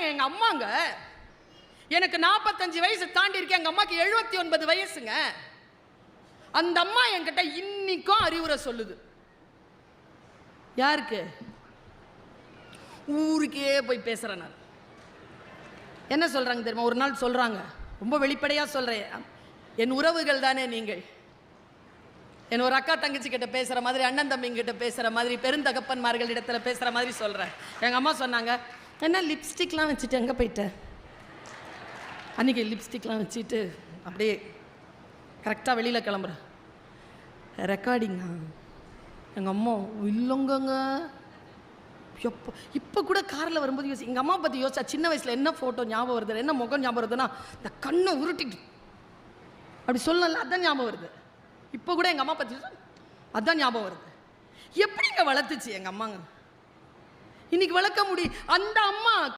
எங்கள் அம்மாங்க எனக்கு 45 வயசு தாண்டி இருக்கேன், எங்கள் அம்மாக்கு 79 வயசுங்க. அந்த அம்மா என்கிட்ட இன்னைக்கும் அறிவுரை சொல்லுது. யாருக்கு? ஊருக்கே போய் பேசுகிறேன் நான். என்ன சொல்கிறாங்க தெரியுமா? ஒரு நாள் சொல்கிறாங்க, ரொம்ப வெளிப்படையாக சொல்கிறேன், என் உறவுகள் தானே நீங்கள், என் ஒரு அக்கா தங்கச்சி கிட்ட பேசுகிற மாதிரி, அண்ணன் தம்பிங்கிட்ட பேசுகிற மாதிரி, பெருந்தகப்பன்மார்கள் இடத்துல பேசுகிற மாதிரி சொல்கிறேன். எங்கள் அம்மா சொன்னாங்க, என்ன லிப்ஸ்டிக்லாம் வச்சுட்டு எங்கே போயிட்டேன்? அன்றைக்கி லிப்ஸ்டிக்லாம் வச்சுட்டு அப்படியே கரெக்டாக வெளியில் கிளம்புறேன். ரெக்கார்டிங்கா? எங்கள் அம்மா இல்லைங்கங்க. எப்போ இப்போ கூட காரில் வரும்போது யோசி, எங்கள் அம்மா பற்றி யோசிச்சா சின்ன வயசில் என்ன ஃபோட்டோ ஞாபகம் வருது, என்ன முகம் ஞாபகம் வருதுன்னா, இந்த கண்ணை உருட்டிட்டு அப்படி சொல்லல, அதான் ஞாபகம் வருது. இப்போ கூட எங்கள் அம்மா பற்றி அதான் ஞாபகம் வருது. எப்படிங்க வளர்த்துச்சு எங்கள் அம்மாங்க? இன்னைக்கு வளர்க்க முடியும்? அந்த அம்மா